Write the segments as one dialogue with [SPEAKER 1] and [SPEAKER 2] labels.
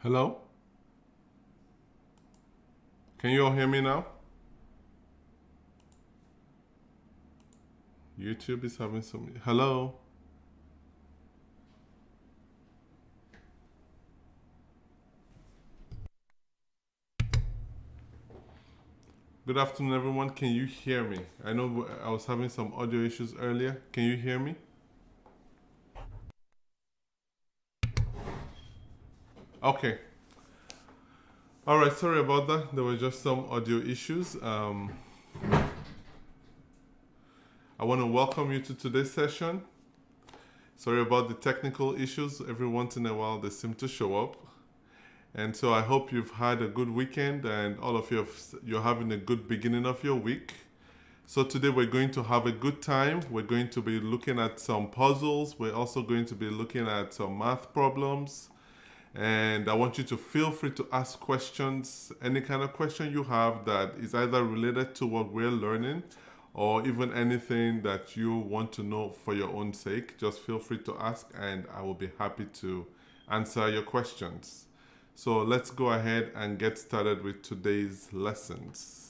[SPEAKER 1] Hello? Can you all hear me now? YouTube is having some. Hello? Good afternoon, everyone. Can you hear me? I know I was having some audio issues earlier. Can you hear me? Okay. All right. Sorry about that. There were just some audio issues. I want to welcome you to today's session. Sorry about the technical issues. Every once in a while, they seem to show up. And so I hope you've had a good weekend and all of you you're having a good beginning of your week. So today we're going to have a good time. We're going to be looking at some puzzles. We're also going to be looking at some math problems. And I want you to feel free to ask questions, any kind of question you have that is either related to what we're learning or even anything that you want to know for your own sake. Just feel free to ask and I will be happy to answer your questions. So let's go ahead and get started with today's lessons.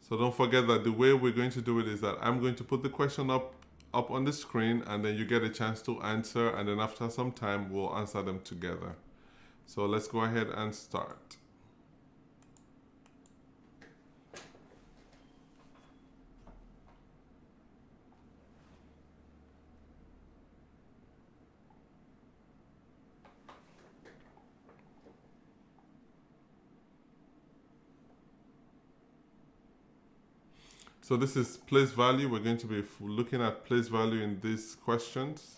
[SPEAKER 1] So don't forget that the way we're going to do it is that I'm going to put the question up on the screen and then you get a chance to answer, and then after some time we'll answer them together. So let's go ahead and start. So this is place value. We're going to be looking at place value in these questions.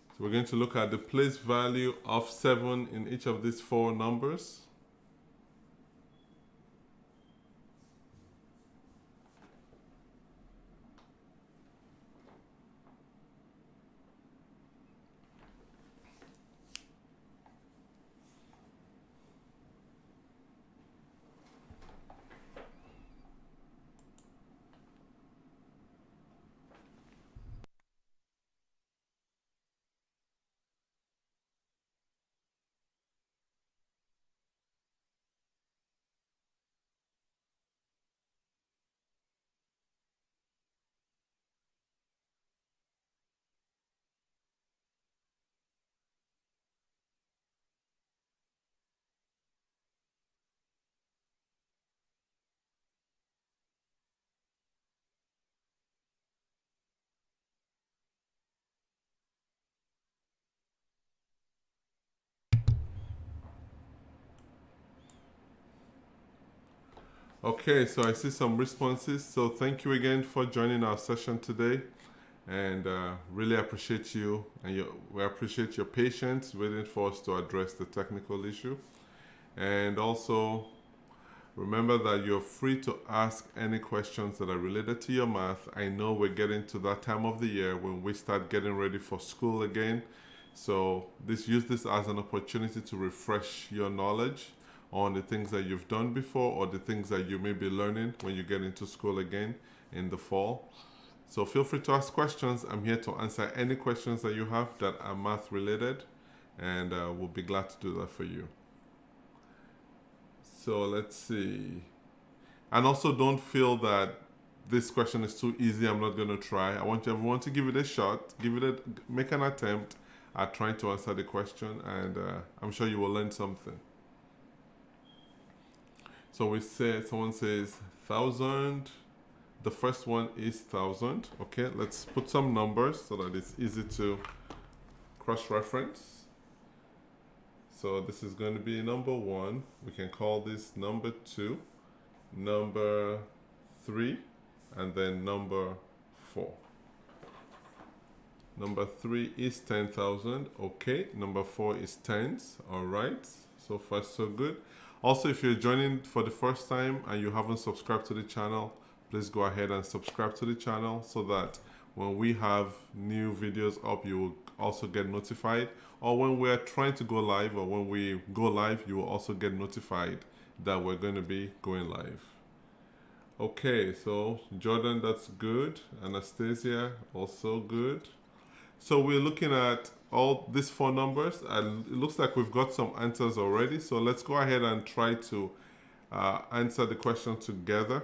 [SPEAKER 1] So we're going to look at the place value of 7 in each of these 4 numbers. Okay, so I see some responses. So thank you again for joining our session today, and really appreciate you, and we appreciate your patience waiting for us to address the technical issue. And also remember that you're free to ask any questions that are related to your math. I know we're getting to that time of the year when we start getting ready for school again. So use this as an opportunity to refresh your knowledge on the things that you've done before or the things that you may be learning when you get into school again in the fall. So feel free to ask questions. I'm here to answer any questions that you have that are math related, and we'll be glad to do that for you. So let's see. And also don't feel that this question is too easy, I'm not going to try. I want everyone to give it a shot, make an attempt at trying to answer the question, and I'm sure you will learn something. So someone says 1,000. The first one is 1,000. Okay, let's put some numbers so that it's easy to cross-reference. So this is going to be number 1. We can call this number 2, number 3, and then number 4. Number 3 is 10,000. Okay, number 4 is tens. All right, so far so good. Also, if you're joining for the first time and you haven't subscribed to the channel, please go ahead and subscribe to the channel so that when we have new videos up, you will also get notified. Or when we're trying to go live, or when we go live, you will also get notified that we're going to be going live. Okay, so Jordan, that's good. Anastasia, also good. So we're looking at all these four numbers, and it looks like we've got some answers already. So let's go ahead and try to answer the question together.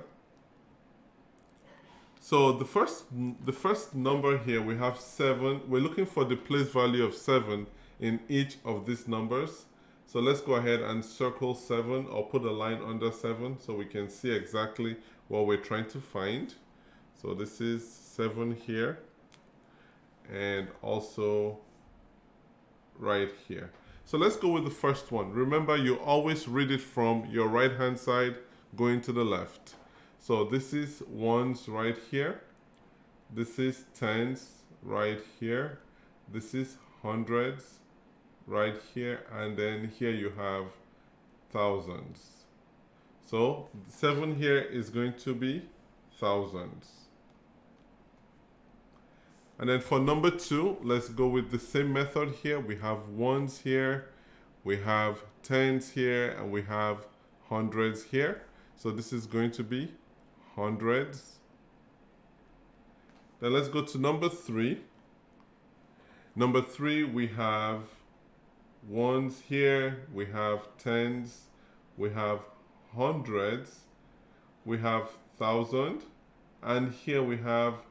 [SPEAKER 1] So the first number here, we have 7. We're looking for the place value of 7 in each of these numbers. So let's go ahead and circle 7, or put a line under 7 so we can see exactly what we're trying to find. So this is 7 here, and also right here. So let's go with the first one. Remember, you always read it from your right hand side going to the left. So this is ones right here. This is tens right here. This is hundreds right here, and then here you have thousands. So 7 here is going to be thousands. And then for number 2, let's go with the same method here. We have ones here, we have tens here, and we have hundreds here. So this is going to be hundreds. Then let's go to number 3. Number 3, we have ones here, we have tens, we have hundreds, we have thousand, and here we have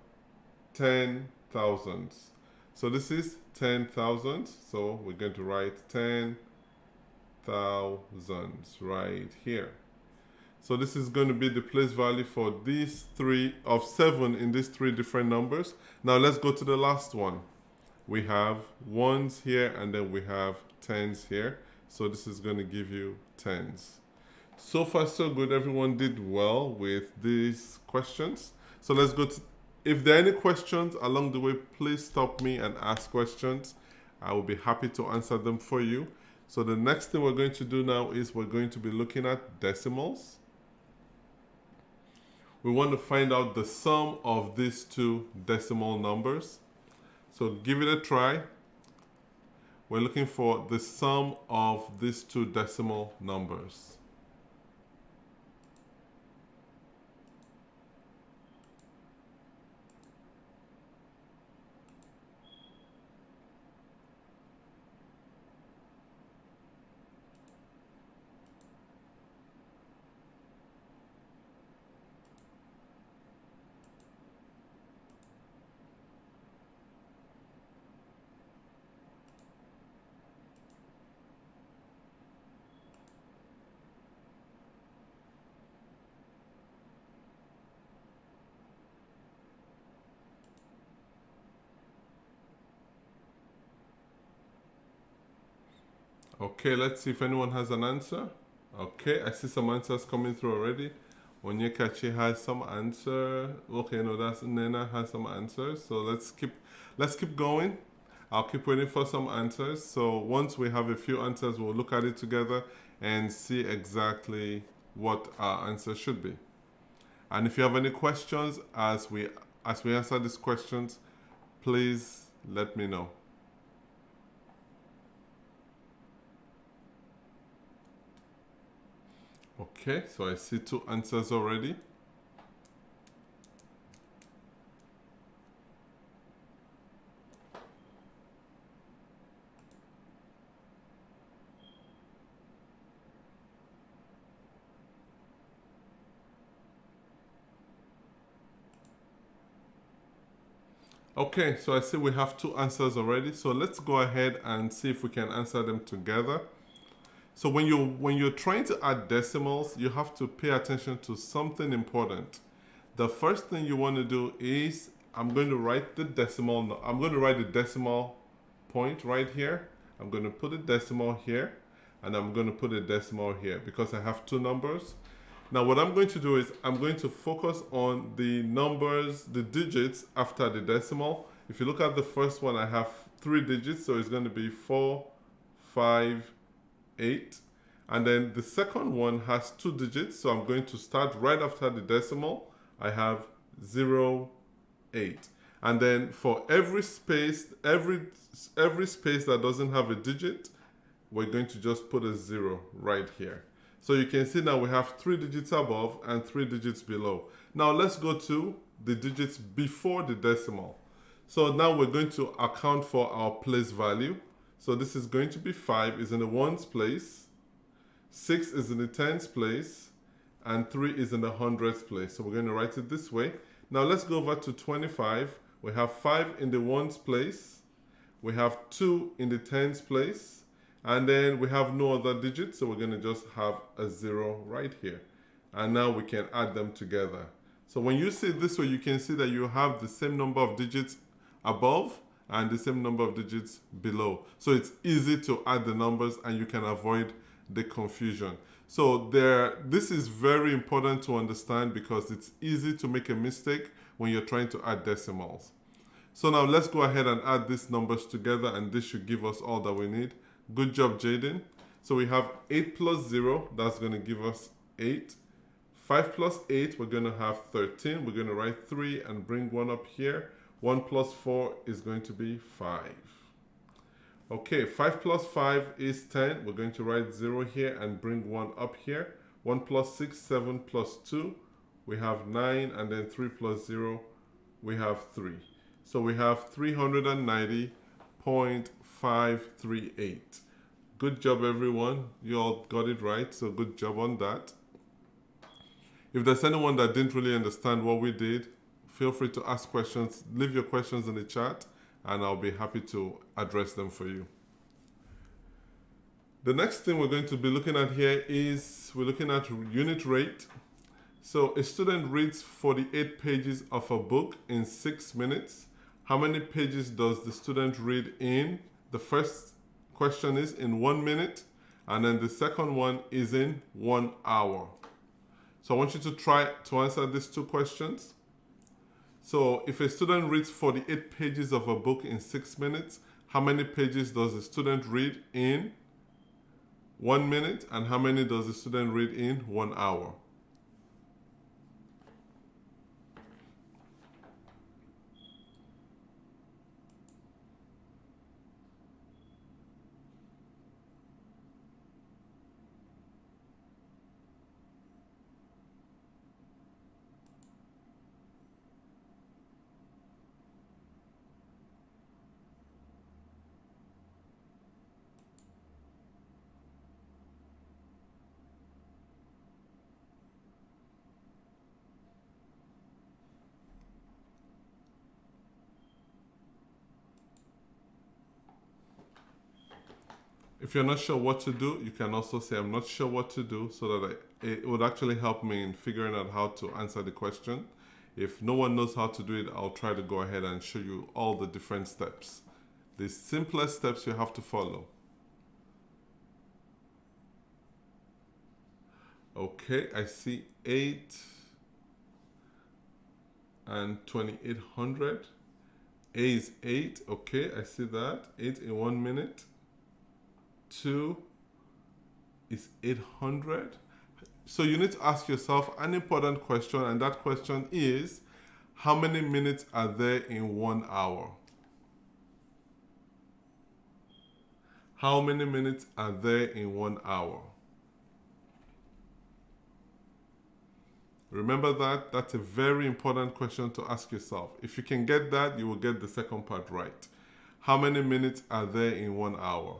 [SPEAKER 1] 10,000s. So this is 10,000. So we're going to write 10,000s right here. So this is going to be the place value for these 3 of 7 in these 3 different numbers. Now let's go to the last one. We have ones here, and then we have tens here. So this is going to give you tens. So far so good. Everyone did well with these questions. So let's go to, if there are any questions along the way, please stop me and ask questions. I will be happy to answer them for you. So the next thing we're going to do now is we're going to be looking at decimals. We want to find out the sum of these 2 decimal numbers. So give it a try. We're looking for the sum of these 2 decimal numbers. Okay, let's see if anyone has an answer. Okay, I see some answers coming through already. Onyekachi has some answer. Okay, no, that's Nena has some answers. So let's keep going. I'll keep waiting for some answers. So once we have a few answers, we'll look at it together and see exactly what our answer should be. And if you have any questions as we answer these questions, please let me know. Okay, so I see 2 answers already. Okay, so I see we have 2 answers already. So let's go ahead and see if we can answer them together. So when you're trying to add decimals, you have to pay attention to something important. The first thing you want to do is I'm going to write the decimal. I'm going to write the decimal point right here. I'm going to put a decimal here, and I'm going to put a decimal here because I have 2 numbers. Now what I'm going to do is I'm going to focus on the numbers, the digits after the decimal. If you look at the first one, I have 3 digits, so it's going to be 4, 5, 8. And then the second one has 2 digits, so I'm going to start right after the decimal. I have 0, 8. And then for every space, every space that doesn't have a digit, we're going to just put a 0 right here. So you can see now we have 3 digits above and 3 digits below. Now let's go to the digits before the decimal. So now we're going to account for our place value. So this is going to be 5 is in the ones place, 6 is in the tens place, and 3 is in the hundredths place. So we're going to write it this way. Now let's go over to 25. We have 5 in the ones place, we have 2 in the tens place, and then we have no other digits, so we're going to just have a 0 right here. And now we can add them together. So when you see it this way, you can see that you have the same number of digits above and the same number of digits below. So it's easy to add the numbers and you can avoid the confusion. So this is very important to understand because it's easy to make a mistake when you're trying to add decimals. So now let's go ahead and add these numbers together, and this should give us all that we need. Good job, Jaden. So we have 8 plus 0, that's going to give us 8. 5 plus 8, we're going to have 13. We're going to write 3 and bring 1 up here. 1 plus 4 is going to be 5. Okay, 5 plus 5 is 10. We're going to write 0 here and bring 1 up here. 1 plus 6, 7 plus 2. We have 9, and then 3 plus 0, we have 3. So we have 390.538. Good job, everyone. You all got it right, so good job on that. If there's anyone that didn't really understand what we did, feel free to ask questions. Leave your questions in the chat, and I'll be happy to address them for you. The next thing we're going to be looking at here is we're looking at unit rate. So a student reads 48 pages of a book in 6 minutes. How many pages does the student read in? The first question is in 1 minute, and then the second one is in 1 hour. So I want you to try to answer these two questions. So if a student reads 48 pages of a book in 6 minutes, how many pages does the student read in 1 minute, and how many does the student read in 1 hour? If you're not sure what to do, you can also say, I'm not sure what to do, so that it would actually help me in figuring out how to answer the question. If no one knows how to do it, I'll try to go ahead and show you all the different steps. The simplest steps you have to follow. Okay, I see 8 and 2800. A is 8. Okay, I see that. 8 in 1 minute. 2 is 800. So you need to ask yourself an important question, and that question is, how many minutes are there in 1 hour? How many minutes are there in 1 hour? Remember that. That's a very important question to ask yourself. If you can get that, you will get the second part right. How many minutes are there in 1 hour?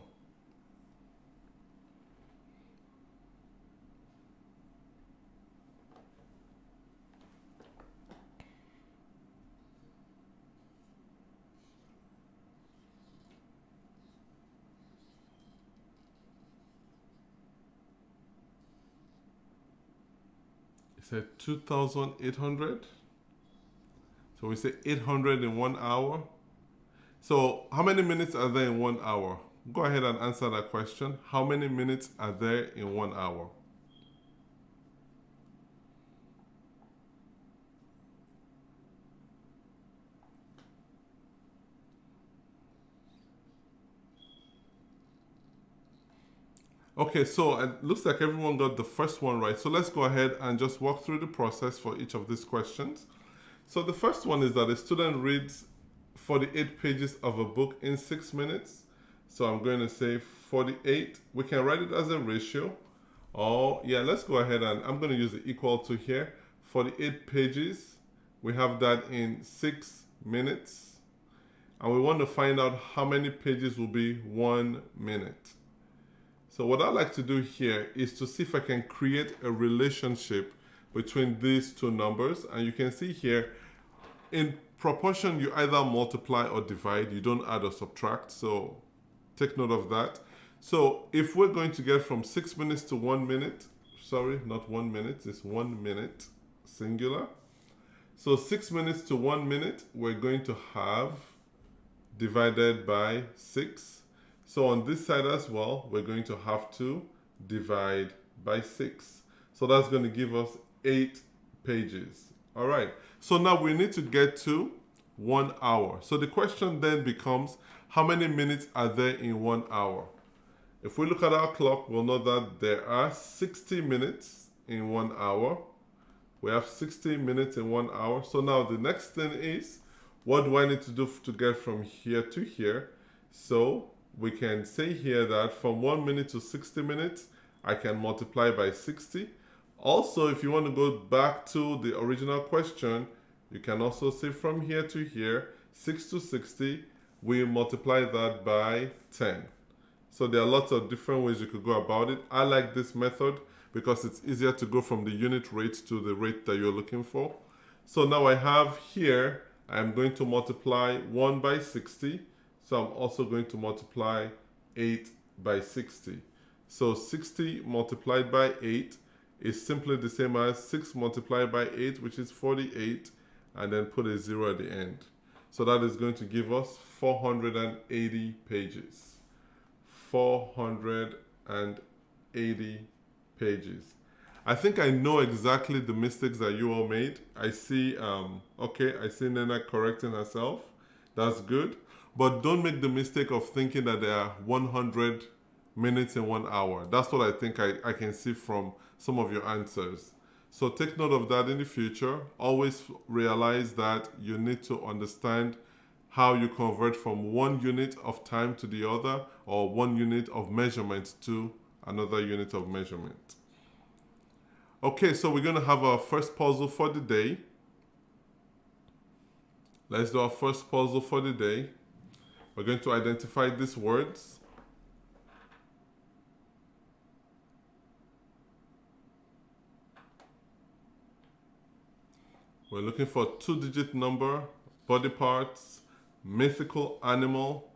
[SPEAKER 1] Said 2,800. So we say 800 in 1 hour. So how many minutes are there in 1 hour? Go ahead and answer that question. How many minutes are there in 1 hour? Okay, so it looks like everyone got the first one right. So let's go ahead and just walk through the process for each of these questions. So the first one is that a student reads 48 pages of a book in 6 minutes. So I'm going to say 48. We can write it as a ratio. Oh, yeah, let's go ahead and I'm going to use the equal to here. 48 pages. We have that in 6 minutes. And we want to find out how many pages will be 1 minute. So what I like to do here is to see if I can create a relationship between these two numbers. And you can see here, in proportion, you either multiply or divide. You don't add or subtract. So take note of that. So if we're going to get from 6 minutes to 1 minute, sorry, not 1 minute, it's 1 minute, singular. So 6 minutes to 1 minute, we're going to have divided by 6. So on this side as well, we're going to have to divide by 6. So that's going to give us 8 pages. All right. So now we need to get to 1 hour. So the question then becomes, how many minutes are there in 1 hour? If we look at our clock, we'll know that there are 60 minutes in 1 hour. We have 60 minutes in 1 hour. So now the next thing is, what do I need to do to get from here to here? So we can say here that from 1 minute to 60 minutes, I can multiply by 60. Also, if you want to go back to the original question, you can also say from here to here, 6 to 60, we multiply that by 10. So there are lots of different ways you could go about it. I like this method because it's easier to go from the unit rate to the rate that you're looking for. So now I have here, I'm going to multiply 1 by 60. So I'm also going to multiply 8 by 60. So 60 multiplied by 8 is simply the same as 6 multiplied by 8, which is 48, and then put a 0 at the end. So that is going to give us 480 pages. 480 pages. I think I know exactly the mistakes that you all made. I see, okay, I see Nena correcting herself. That's good. But don't make the mistake of thinking that there are 100 minutes in 1 hour. That's what I think I can see from some of your answers. So take note of that in the future. Always realize that you need to understand how you convert from one unit of time to the other, or one unit of measurement to another unit of measurement. Okay, so we're going to have our first puzzle for the day. Let's do our first puzzle for the day. We're going to identify these words. We're looking for a 2-digit number, body parts, mythical animal,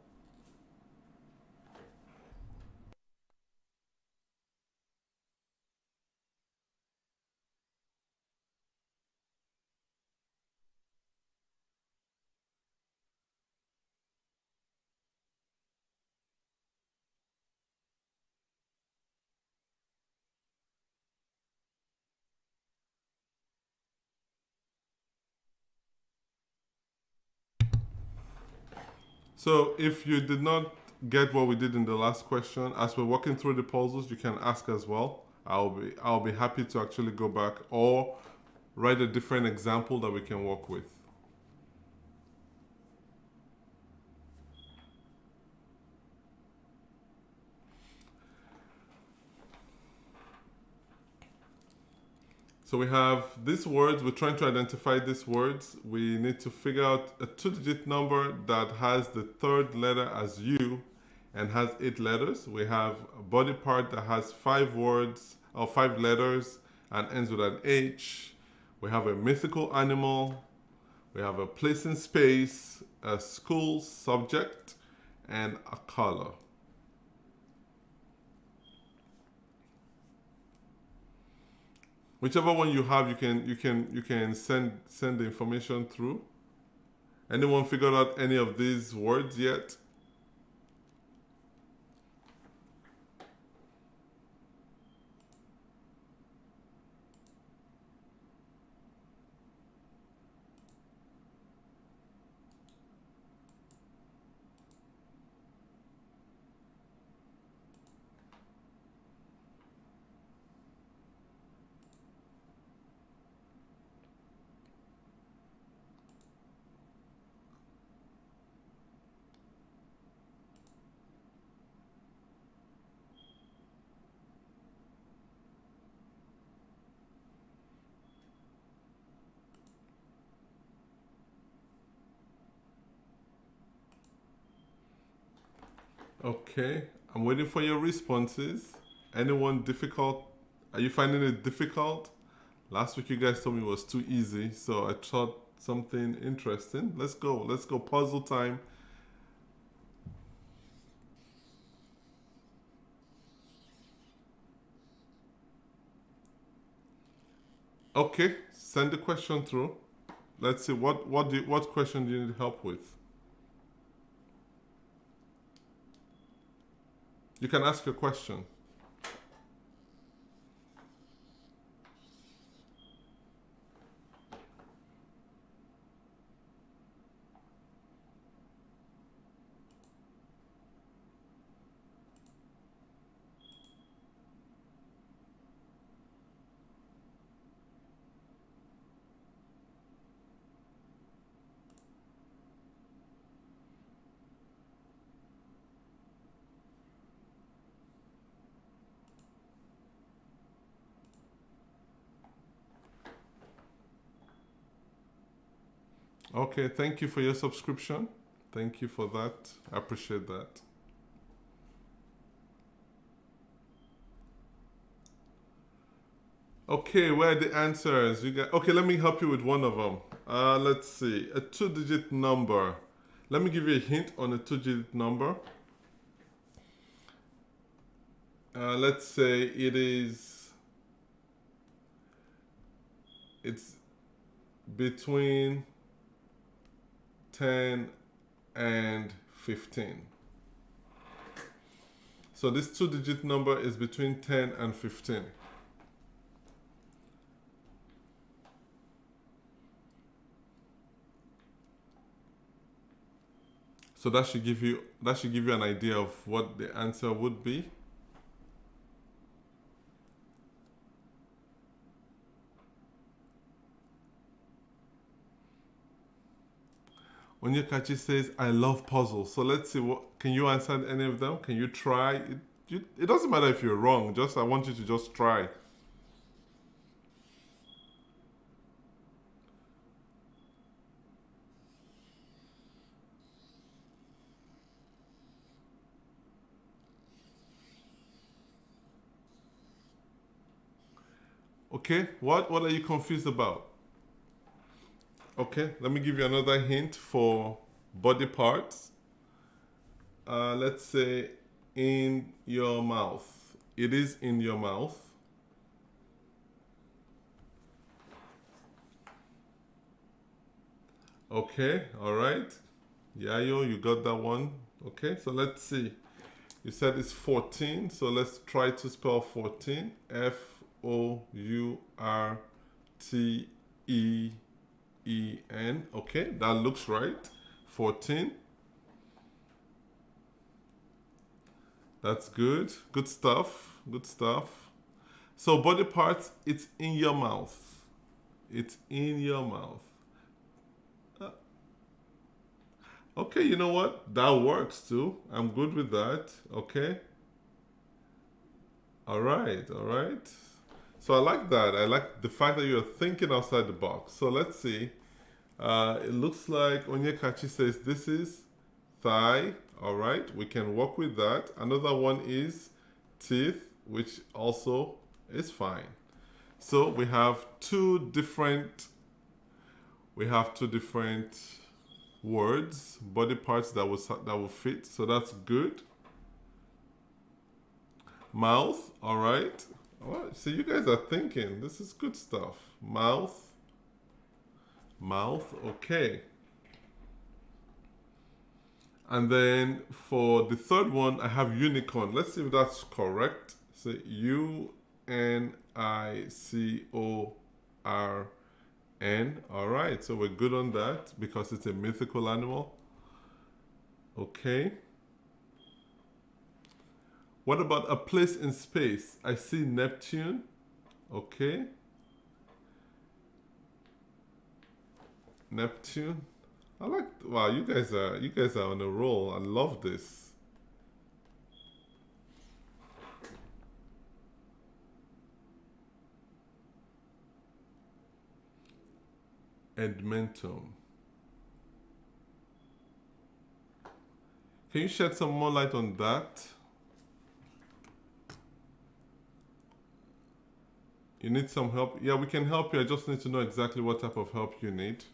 [SPEAKER 1] So if you did not get what we did in the last question, as we're walking through the puzzles, you can ask as well. I'll be happy to actually go back or write a different example that we can work with. So we have these words. We're trying to identify these words. We need to figure out a 2-digit number that has the third letter as U and has 8 letters. We have a body part that has 5 words or 5 letters and ends with an H. We have a mythical animal. We have a place in space, a school subject, and a color. Whichever one you have, you can send the information through. Anyone figured out any of these words yet? Okay, I'm waiting for your responses. Anyone difficult? Are you finding it difficult? Last week you guys told me it was too easy, so I thought something interesting. Let's go. Let's go. Puzzle time. Okay, send the question through. Let's see what question do you need help with? You can ask a question. Okay, thank you for your subscription. Thank you for that. I appreciate that. Okay, where are the answers? You got okay. Let me help you with one of them. Let's see, a two-digit number. Let me give you a hint on a two-digit number. Let's say it's between 10 and 15. So this two-digit number is between 10 and 15. So that should give you an idea of what the answer would be. Onyekachi says, I love puzzles. So let's see, can you answer any of them? Can you try? It doesn't matter if you're wrong, just I want you to just try. Okay, what are you confused about? Okay, let me give you another hint for body parts. Let's say in your mouth. It is in your mouth. Okay, all right. Yayo, you got that one. Okay, so let's see. You said it's 14, so let's try to spell 14. Fourteen. Okay, that looks right. 14. That's good. Good stuff. Good stuff. So body parts, it's in your mouth. It's in your mouth. Uh, Okay, you know what? That works too. I'm good with that. Okay. All right. All right. So I like that. I like the fact that you're thinking outside the box. So let's see. It looks like Onyekachi says this is thigh. All right. We can work with that. Another one is teeth, which also is fine. So we have two different words, body parts that will fit. So that's good. Mouth, all right. All right. So you guys are thinking. This is good stuff. Mouth, okay. And then for the third one, I have unicorn. Let's see if that's correct. So Unicor. All right. So we're good on that because it's a mythical animal. Okay. What about a place in space? I see Neptune. Okay. Neptune. Wow, you guys are on a roll. I love this. Edmentum. Can you shed some more light on that? You need some help? Yeah, we can help you. I just need to know exactly what type of help you need.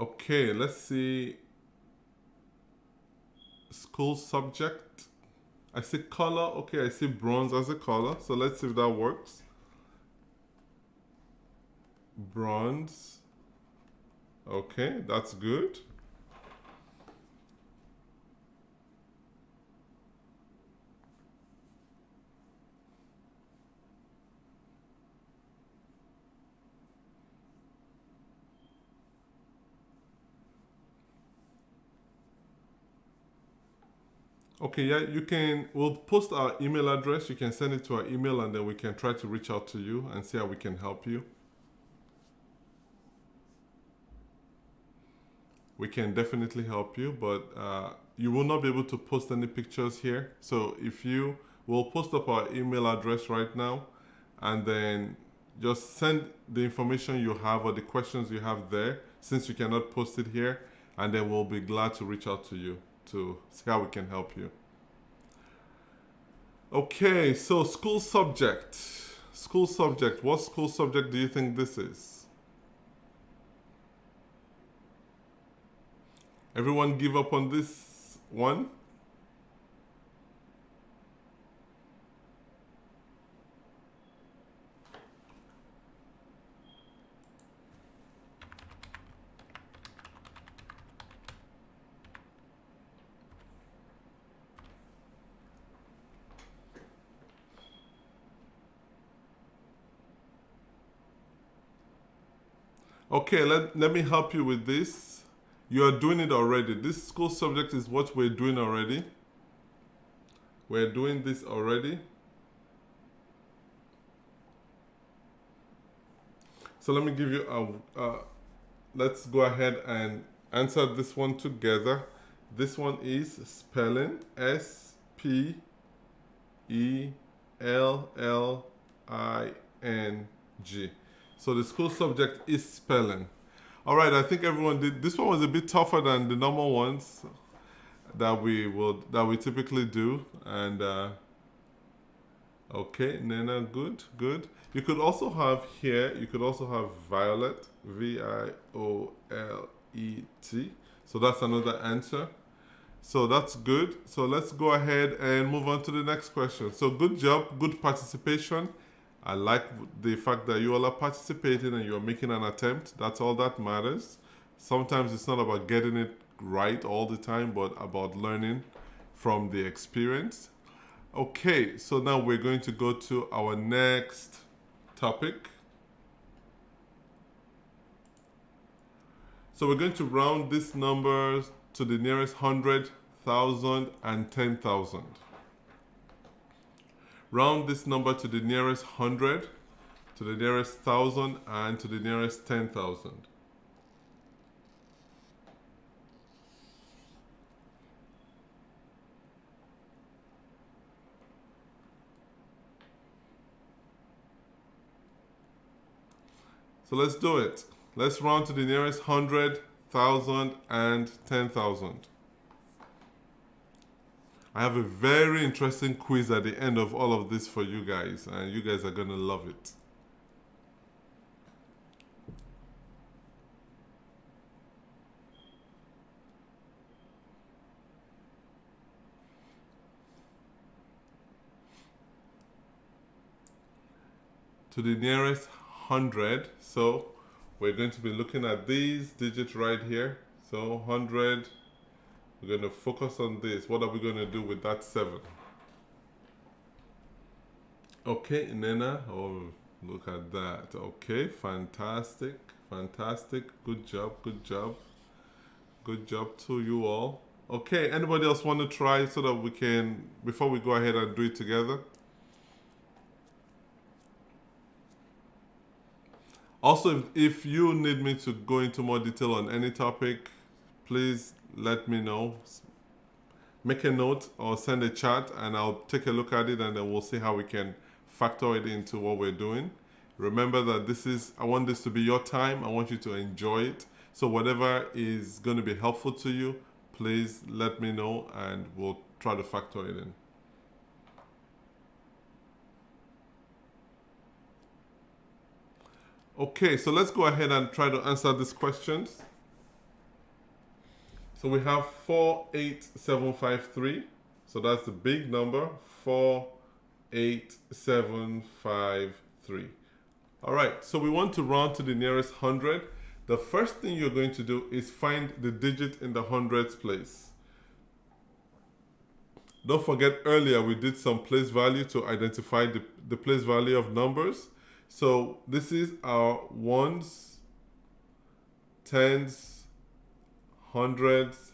[SPEAKER 1] Okay, let's see. School subject. I see color. Okay, I see bronze as a color. So let's see if that works. Bronze. Okay, that's good. Okay, yeah, you can, we'll post our email address. You can send it to our email and then we can try to reach out to you and see how we can help you. We can definitely help you, but you will not be able to post any pictures here. So if you will post up our email address right now and then just send the information you have or the questions you have there since you cannot post it here, and then we'll be glad to reach out to you to see how we can help you. Okay, so school subject. School subject. What school subject do you think this is? Everyone give up on this one? Okay, let me help you with this. You are doing it already. This school subject is what we're doing already. We're doing this already. So let me give you let's go ahead and answer this one together. This one is spelling. S-P-E-L-L-I-N-G. So the school subject is spelling. All right, I think everyone did. This one was a bit tougher than the normal ones that we typically do. And okay, Nena, good. You could also have here. You could also have Violet, V-I-O-L-E-T. So that's another answer. So that's good. So let's go ahead and move on to the next question. So good job, good participation. I like the fact that you all are participating and you're making an attempt. That's all that matters. Sometimes it's not about getting it right all the time, but about learning from the experience. Okay, so now we're going to go to our next topic. So we're going to round these numbers to the nearest 100, 1,000, and 10,000. Round this number to the nearest 100, to the nearest 1,000, and to the nearest 10,000. So let's do it. Let's round to the nearest 100, 1,000, and 10,000. I have a very interesting quiz at the end of all of this for you guys, and you guys are going to love it. To the nearest 100, so we're going to be looking at these digits right here. So 100, we're going to focus on this. What are we going to do with that 7? Okay, Nena. Oh, look at that. Okay, fantastic. Good job. Good job to you all. Okay, anybody else want to try so that we can, before we go ahead and do it together? Also, if you need me to go into more detail on any topic, please let me know. Make a note or send a chat and I'll take a look at it, and then we'll see how we can factor it into what we're doing. Remember that I want this to be your time. I want you to enjoy it. So whatever is going to be helpful to you, please let me know and we'll try to factor it in. Okay, so let's go ahead and try to answer these questions. So we have 48753. So that's the big number, 48753. All right, so we want to round to the nearest 100. The first thing you're going to do is find the digit in the hundreds place. Don't forget earlier we did some place value to identify the place value of numbers. So this is our ones, tens, hundreds,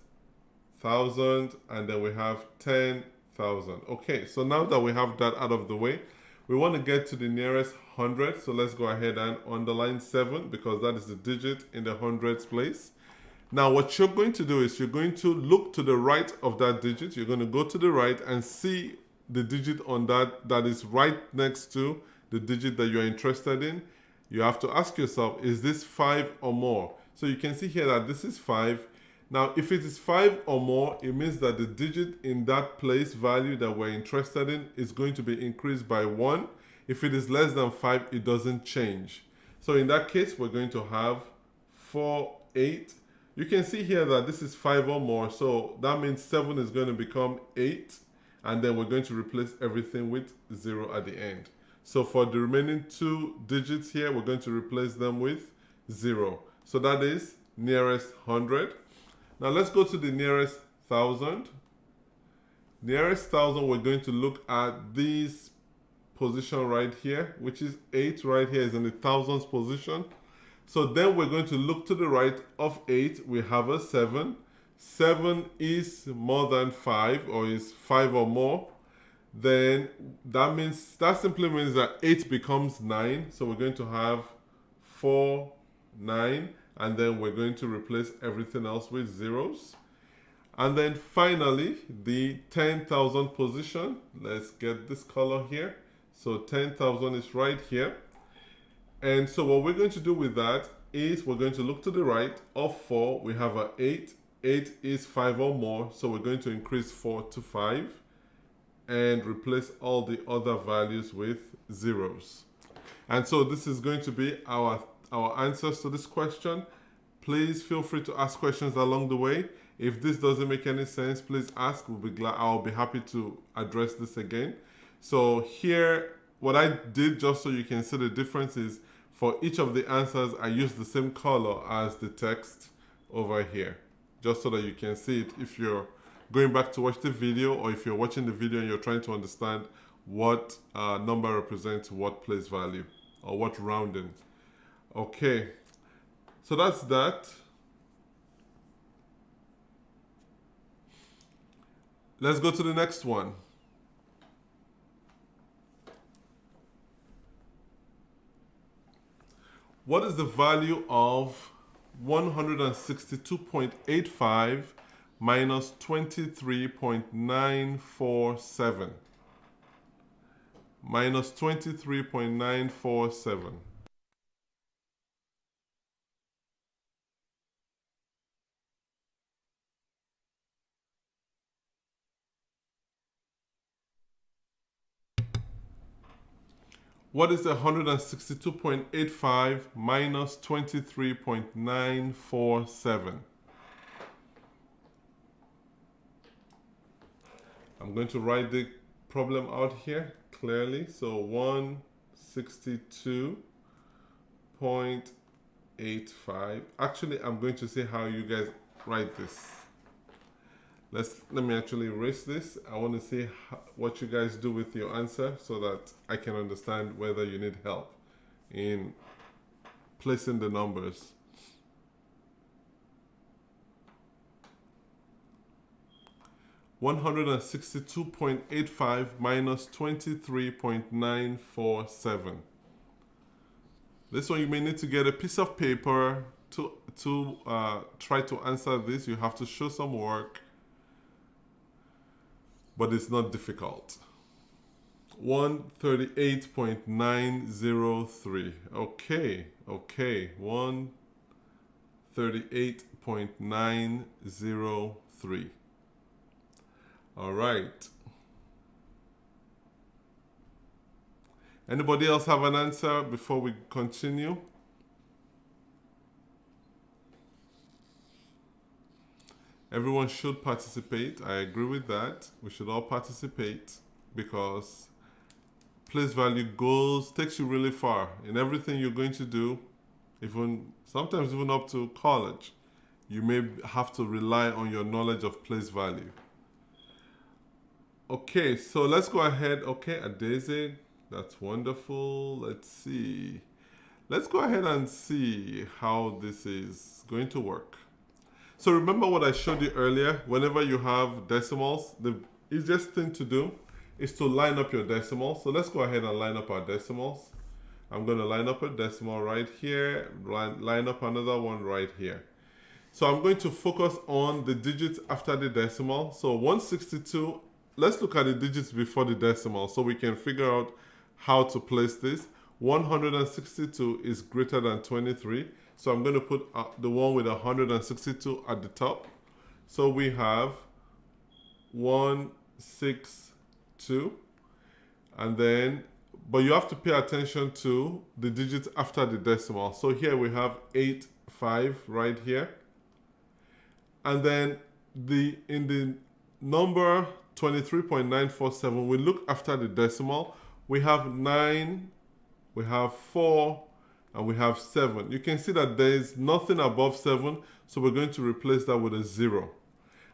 [SPEAKER 1] thousand, and then we have 10,000. Okay, so now that we have that out of the way, we want to get to the nearest 100. So let's go ahead and underline 7 because that is the digit in the hundreds place. Now what you're going to do is you're going to look to the right of that digit. You're going to go to the right and see the digit on that is right next to the digit that you're interested in. You have to ask yourself, is this 5 or more? So you can see here that this is 5. Now, if it is 5 or more, it means that the digit in that place value that we're interested in is going to be increased by 1. If it is less than 5, it doesn't change. So in that case, we're going to have 4, 8. You can see here that this is 5 or more, so that means 7 is going to become 8, and then we're going to replace everything with 0 at the end. So for the remaining 2 digits here, we're going to replace them with 0. So that is nearest 100. Now let's go to the nearest 1,000. Nearest 1,000, we're going to look at this position right here, which is 8 right here is in the thousands position. So then we're going to look to the right of 8. We have a 7. 7 is more than 5 or is 5 or more. Then that simply means that 8 becomes 9. So we're going to have 4, 9. And then we're going to replace everything else with zeros. And then finally, the 10,000 position. Let's get this color here. So 10,000 is right here. And so what we're going to do with that is we're going to look to the right of 4. We have an 8. 8 is 5 or more. So we're going to increase 4 to 5 and replace all the other values with zeros. And so this is going to be our answers to this question. Please feel free to ask questions along the way. If this doesn't make any sense, please ask. I'll be happy to address this again. So here, what I did just so you can see the difference is for each of the answers, I used the same color as the text over here, just so that you can see it if you're going back to watch the video, or if you're watching the video and you're trying to understand what number represents what place value or what rounding. Okay, so that's that. Let's go to the next one. What is the value of 162.85 minus 23.947? Minus 23.947. What is 162.85 minus 23.947? I'm going to write the problem out here clearly. So 162.85. Actually, I'm going to see how you guys write this. Let me actually erase this. I want to see what you guys do with your answer so that I can understand whether you need help in placing the numbers. $162.85 minus 23.947. This one you may need to get a piece of paper to try to answer this, you have to show some work, but it's not difficult. 138.903. Okay, 138.903. All right. Anybody else have an answer before we continue? Everyone should participate. I agree with that. We should all participate because place value goals takes you really far in everything you're going to do, even sometimes even up to college. You may have to rely on your knowledge of place value. Okay, so let's go ahead. Okay, Adeze, that's wonderful. Let's see. Let's go ahead and see how this is going to work. So remember what I showed you earlier. Whenever you have decimals, the easiest thing to do is to line up your decimals. So let's go ahead and line up our decimals. I'm going to line up a decimal right here, line up another one right here. So I'm going to focus on the digits after the decimal. So 162, let's look at the digits before the decimal so we can figure out how to place this. 162 is greater than 23. So I'm going to put the one with 162 at the top. So we have 162, and then, but you have to pay attention to the digits after the decimal. So here we have 85 right here. And then in the number 23.947, we look after the decimal. We have 9, we have 4, and we have 7. You can see that there is nothing above 7, so we're going to replace that with a 0.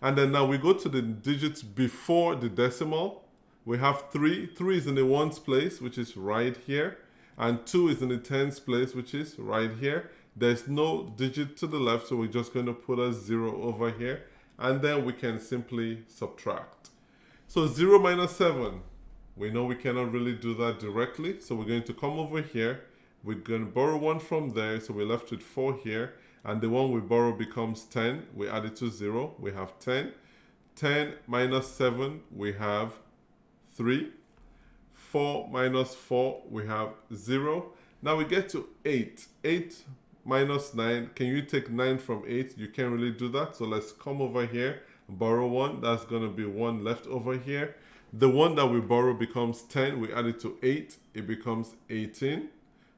[SPEAKER 1] And then now we go to the digits before the decimal. We have 3. 3 is in the ones place, which is right here. And 2 is in the tens place, which is right here. There's no digit to the left, so we're just going to put a 0 over here. And then we can simply subtract. So 0 minus 7. We know we cannot really do that directly, so we're going to come over here. We're going to borrow 1 from there, so we're left with 4 here. And the one we borrow becomes 10. We add it to 0. We have 10. 10 minus 7, we have 3. 4 minus 4, we have 0. Now we get to 8. 8 minus 9. Can you take 9 from 8? You can't really do that. So let's come over here, borrow 1. That's going to be 1 left over here. The one that we borrow becomes 10. We add it to 8. It becomes 18.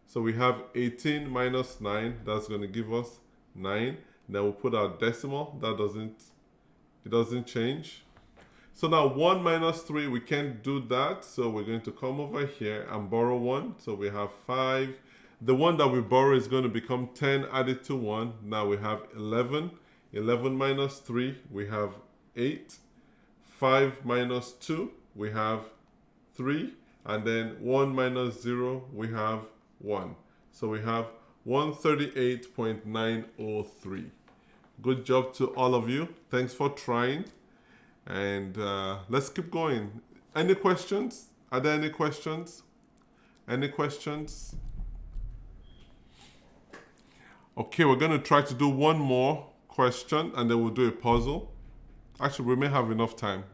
[SPEAKER 1] So we have 18 minus 9. That's going to give us 9. Then we'll put our decimal. It doesn't change. So now 1 minus 3, we can't do that. So we're going to come over here and borrow 1. So we have 5. The one that we borrow is going to become 10 added to 1. Now we have 11. 11 minus 3, we have 8. 5 minus 2, we have 3. And then 1 minus 0, we have 1. So we have 138.903. Good job to all of you. Thanks for trying. And let's keep going. Any questions? Are there any questions? Any questions? Okay, we're going to try to do one more question and then we'll do a puzzle. Actually, we may have enough time.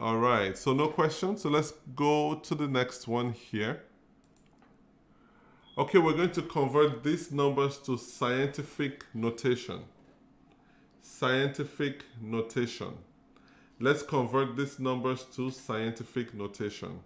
[SPEAKER 1] All right, so no questions. So let's go to the next one here. Okay, we're going to convert these numbers to scientific notation. Scientific notation. Let's convert these numbers to scientific notation.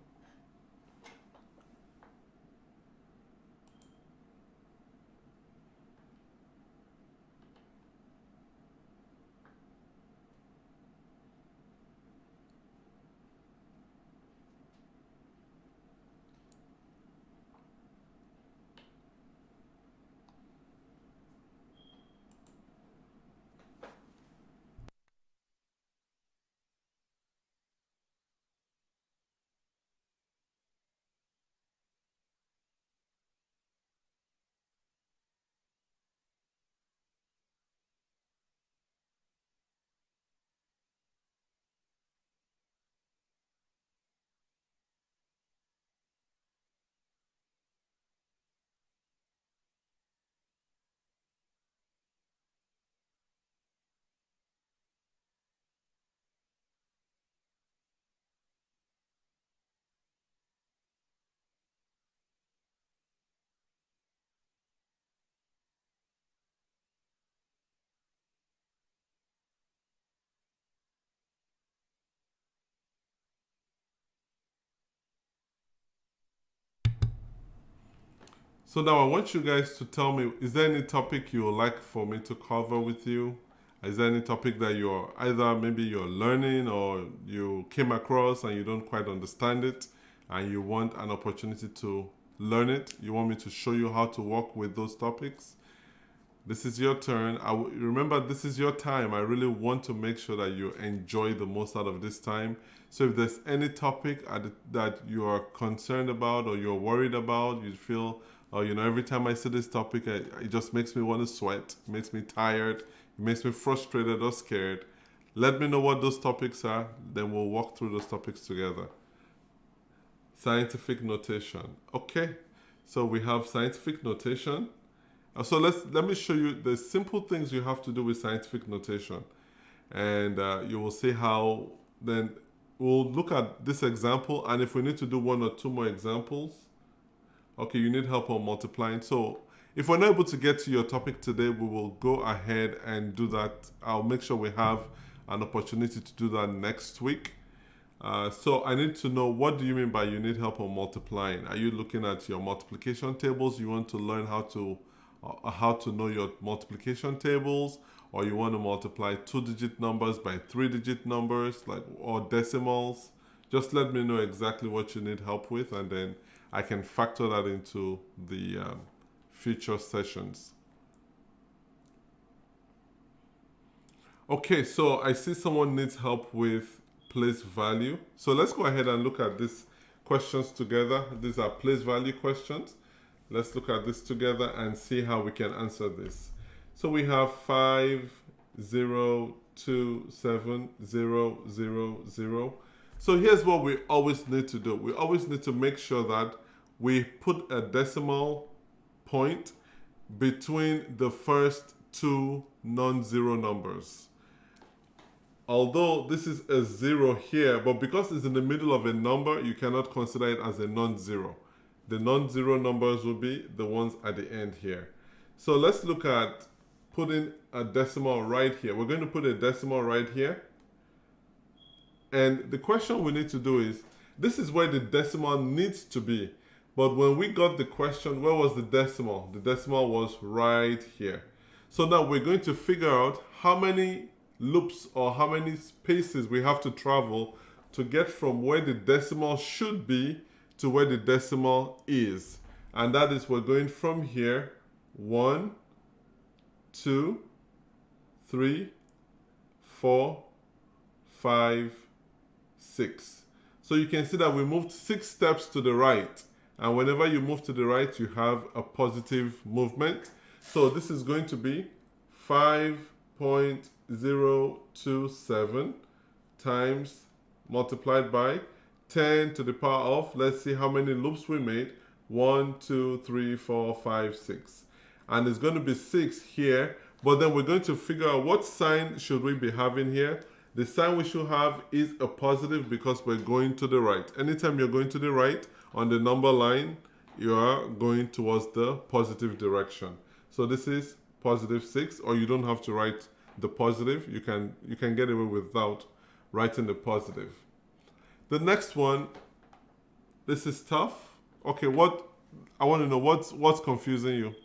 [SPEAKER 1] So now I want you guys to tell me, is there any topic you would like for me to cover with you? Is there any topic that you're either maybe you're learning or you came across and you don't quite understand it and you want an opportunity to learn it? You want me to show you how to work with those topics? This is your turn. Remember, this is your time. I really want to make sure that you enjoy the most out of this time. So if there's any topic that you are concerned about or you're worried about, you feel, every time I see this topic, it just makes me want to sweat, it makes me tired, it makes me frustrated or scared. Let me know what those topics are, then we'll walk through those topics together. Scientific notation. Okay, so we have scientific notation. So let me show you the simple things you have to do with scientific notation. And you will see how, then we'll look at this example, and if we need to do one or two more examples, okay, you need help on multiplying. So if we're not able to get to your topic today, we will go ahead and do that. I'll make sure we have an opportunity to do that next week. So I need to know, what do you mean by you need help on multiplying? Are you looking at your multiplication tables? You want to learn how to know your multiplication tables, or you want to multiply 2-digit numbers by 3-digit numbers, or decimals? Just let me know exactly what you need help with, and then I can factor that into the future sessions. Okay, so I see someone needs help with place value. So let's go ahead and look at these questions together. These are place value questions. Let's look at this together and see how we can answer this. So we have 5,027,000. So here's what we always need to do. We always need to make sure that we put a decimal point between the first two non-zero numbers. Although this is a 0 here, but because it's in the middle of a number, you cannot consider it as a non-zero. The non-zero numbers will be the ones at the end here. So let's look at putting a decimal right here. We're going to put a decimal right here. And the question we need to do is, this is where the decimal needs to be. But when we got the question, where was the decimal? The decimal was right here. So now we're going to figure out how many loops or how many spaces we have to travel to get from where the decimal should be to where the decimal is. And that is, we're going from here, 1, 2, 3, 4, 5, 6. So you can see that we moved 6 steps to the right. And whenever you move to the right, you have a positive movement. So this is going to be 5.027 times multiplied by 10 to the power of, let's see how many loops we made, 1, 2, 3, 4, 5, 6. And it's going to be 6 here, but then we're going to figure out what sign should we be having here. The sign we should have is a positive because we're going to the right. Anytime you're going to the right on the number line, you are going towards the positive direction. So this is positive 6, or you don't have to write the positive. You can get away without writing the positive. The next one, this is tough. Okay, I want to know what's confusing you.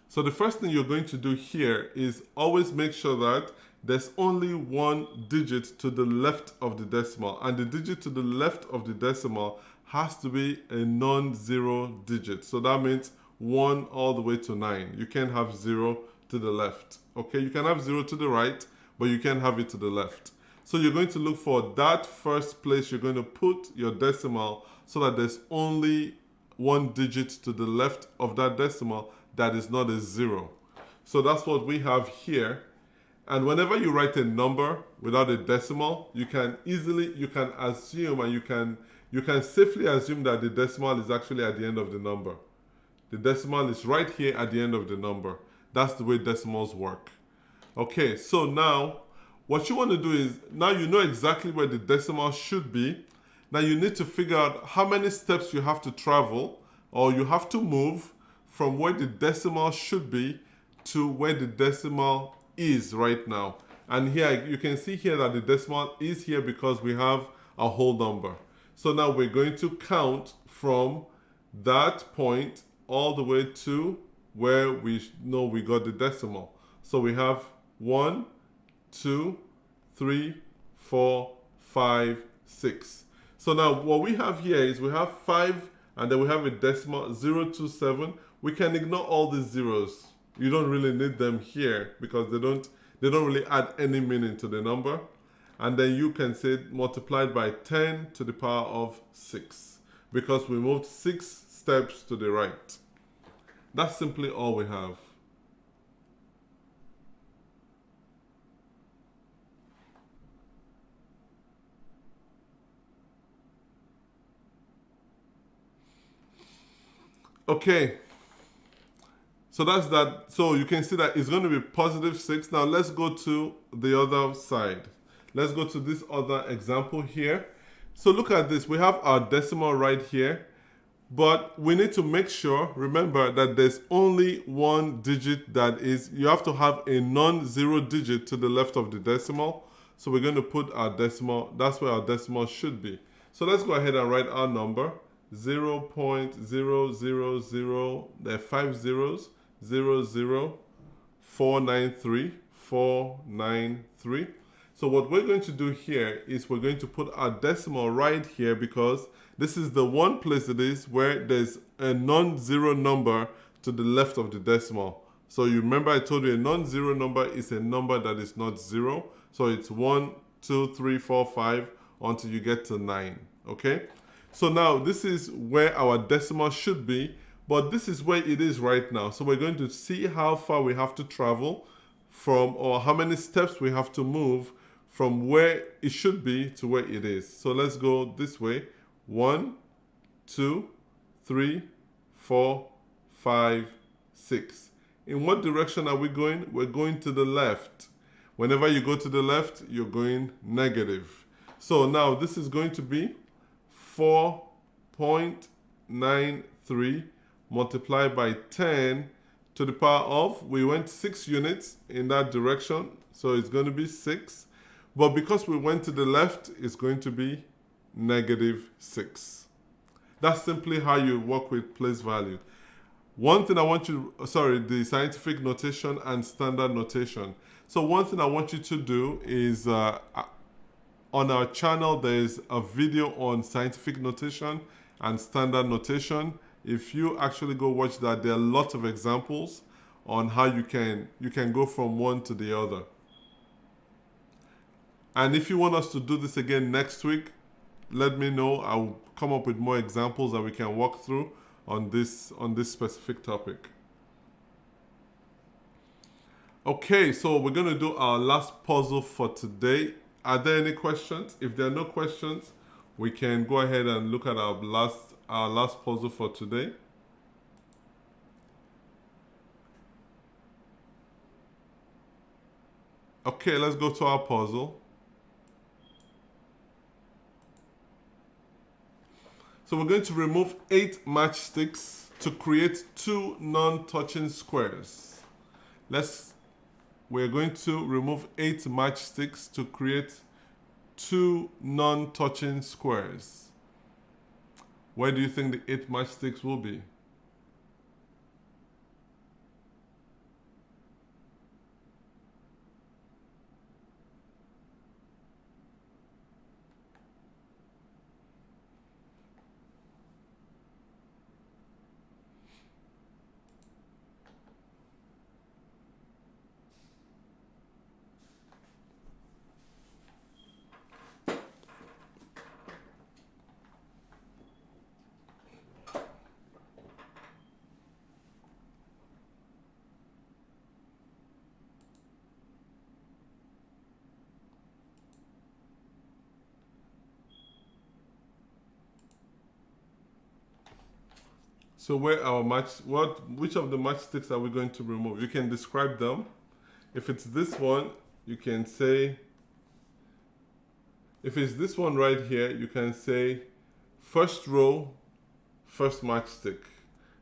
[SPEAKER 1] So the first thing you're going to do here is always make sure that there's only one digit to the left of the decimal, and the digit to the left of the decimal has to be a non-zero digit. So that means 1 all the way to 9. You can't have 0 to the left. Okay, you can have 0 to the right, but you can't have it to the left. So you're going to look for that first place you're going to put your decimal so that there's only one digit to the left of that decimal that is not a 0. So that's what we have here. And whenever you write a number without a decimal, you can assume, and you can safely assume that the decimal is actually at the end of the number. The decimal is right here at the end of the number. That's the way decimals work. Okay, so now what you want to do is, now you know exactly where the decimal should be. Now you need to figure out how many steps you have to travel, or you have to move from where the decimal should be to where the decimal is right now. And here you can see here that the decimal is here because we have a whole number. So now we're going to count from that point all the way to where we know we got the decimal. So we have 1, 2, 3, 4, 5, 6. So now what we have here is we have 5 and then we have a decimal 0 to 7. We can ignore all these zeros. You don't really need them here because they don't really add any meaning to the number. And then you can say multiplied by 10 to the power of 6 because we moved 6 steps to the right. That's simply all we have. Okay, so that's that. So you can see that it's going to be positive 6. Now let's go to the other side. Let's go to this other example here. So look at this. We have our decimal right here, but we need to make sure, remember that there's only one digit that is, you have to have a non-zero digit to the left of the decimal. So we're going to put our decimal, that's where our decimal should be. So let's go ahead and write our number. 0.000, there are 5 zeros, 493. So what we're going to do here is we're going to put our decimal right here because this is the one place it is where there's a non-zero number to the left of the decimal. So you remember I told you a non-zero number is a number that is not 0. So it's 1, 2, 3, 4, 5 until you get to 9. Okay? So now this is where our decimal should be, but this is where it is right now. So we're going to see how far we have to travel from, or how many steps we have to move from where it should be to where it is. So let's go this way. 1, 2, 3, 4, 5, 6. In what direction are we going? We're going to the left. Whenever you go to the left, you're going negative. So now this is going to be 4.93 multiplied by 10 to the power of, we went 6 units in that direction, so it's going to be 6. But because we went to the left, it's going to be negative 6. That's simply how you work with place value. One thing I want you, the scientific notation and standard notation. So one thing I want you to do is, on our channel, there's a video on scientific notation and standard notation. If you actually go watch that, there are lots of examples on how you can go from one to the other. And if you want us to do this again next week, let me know. I'll come up with more examples that we can walk through on this specific topic. Okay, so we're going to do our last puzzle for today. Are there any questions? If there are no questions, we can go ahead and look at our last puzzle for today. Okay, let's go to our puzzle. So we're going to remove 8 matchsticks to create 2 non-touching squares. We're going to remove 8 matchsticks to create 2 non-touching squares. Where do you think the 8 matchsticks will be? So which of the matchsticks are we going to remove? You can describe them. If it's this one, you can say, if it's this one right here, you can say first row, first matchstick.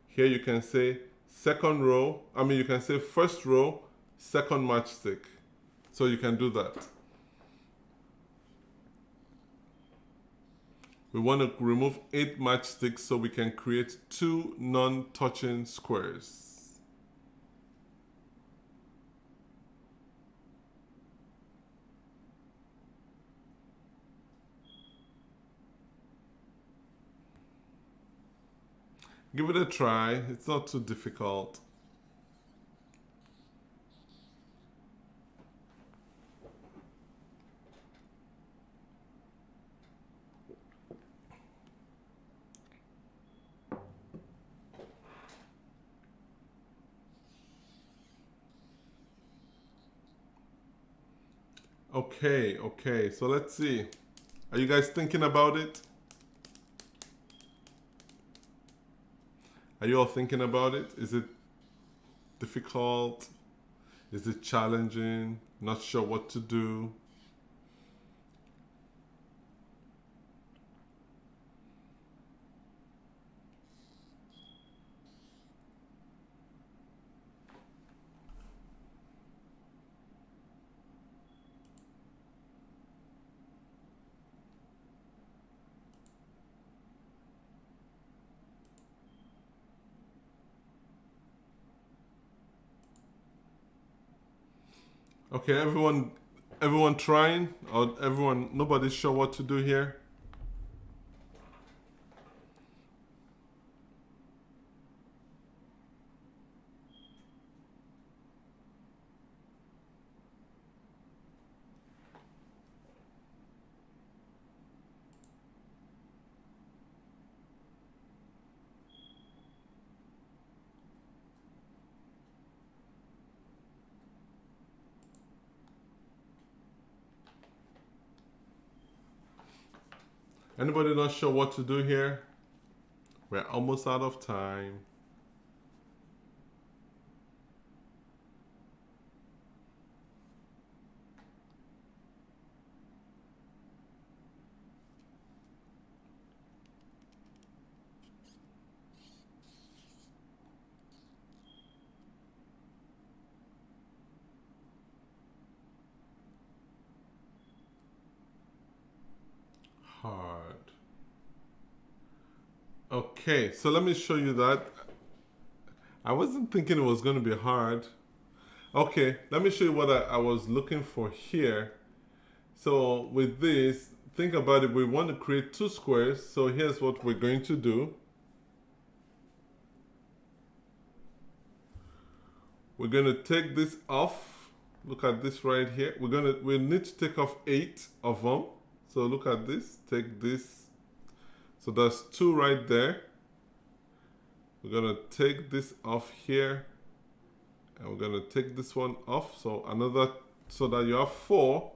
[SPEAKER 1] Here you can say you can say first row, second matchstick. So you can do that. We want to remove 8 matchsticks so we can create 2 non-touching squares. Give it a try. It's not too difficult. Okay, so let's see. Are you guys thinking about it? Are you all thinking about it? Is it difficult? Is it challenging? Not sure what to do? Okay, everyone trying, or nobody's sure what to do here? Anybody not sure what to do here? We're almost out of time. Hard. Okay, so let me show you that. I wasn't thinking it was going to be hard. Okay, let me show you what I was looking for here. So with this, think about it. We want to create 2 squares. So here's what we're going to do. We're going to take this off. Look at this right here. We need to take off 8 of them. So look at this. Take this. So that's 2 right there. We're going to take this off here. And we're going to take this one off. So that you have 4.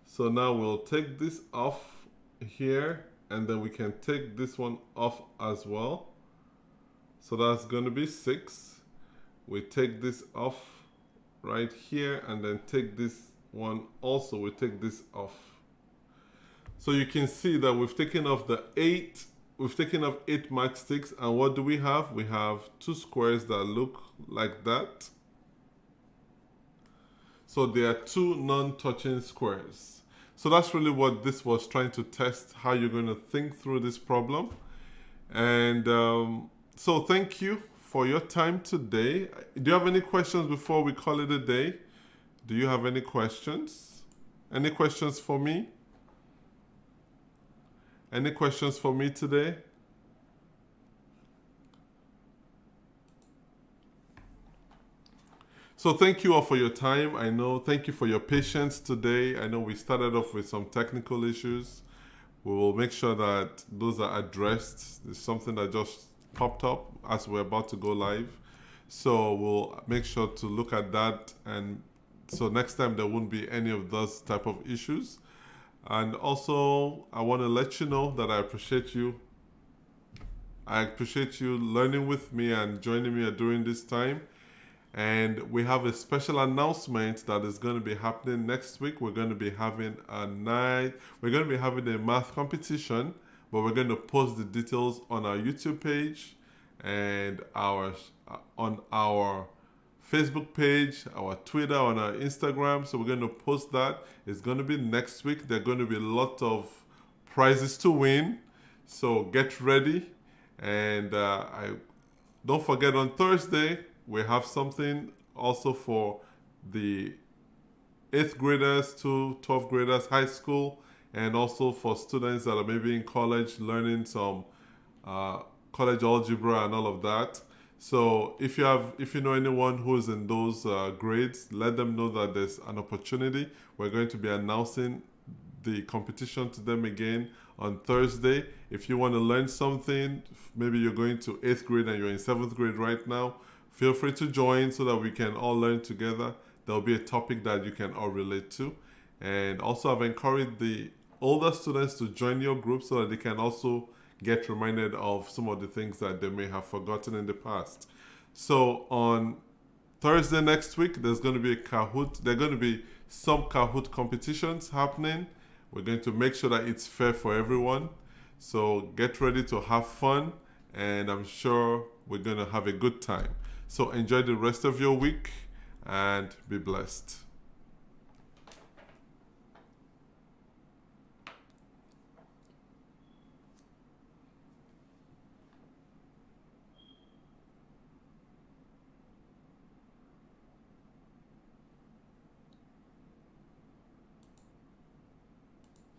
[SPEAKER 1] So now we'll take this off here. And then we can take this one off as well. So that's going to be 6. We take this off right here. And then take this one also. We take this off. So you can see that we've taken off 8 matchsticks, and what do we have? We have 2 squares that look like that. So they are 2 non-touching squares. So that's really what this was trying to test, how you're going to think through this problem. And so thank you for your time today. Do you have any questions before we call it a day? Do you have any questions? Any questions for me? Any questions for me today? So thank you all for your time. Thank you for your patience today. I know we started off with some technical issues. We will make sure that those are addressed. There's something that just popped up as we're about to go live. So we'll make sure to look at that, and so next time there won't be any of those type of issues. And also, I want to let you know that I appreciate you. I appreciate you learning with me and joining me during this time. And we have a special announcement that is going to be happening next week. We're going to be having a math competition, but we're going to post the details on our YouTube page and on our Facebook page, our Twitter, on our Instagram. So we're going to post that. It's going to be next week. There are going to be a lot of prizes to win. So get ready. And I don't forget, on Thursday, we have something also for the 8th graders to 12th graders, high school, and also for students that are maybe in college learning some college algebra and all of that. So if you know anyone who's in those grades, let them know that there's an opportunity. We're going to be announcing the competition to them again on Thursday. If you want to learn something, maybe you're going to 8th grade and you're in 7th grade right now, feel free to join so that we can all learn together. There'll be a topic that you can all relate to. And also, I've encouraged the older students to join your group so that they can also get reminded of some of the things that they may have forgotten in the past. So on Thursday next week, there's going to be a Kahoot. There are going to be some Kahoot competitions happening. We're going to make sure that it's fair for everyone. So get ready to have fun, and I'm sure we're going to have a good time. So enjoy the rest of your week and be blessed.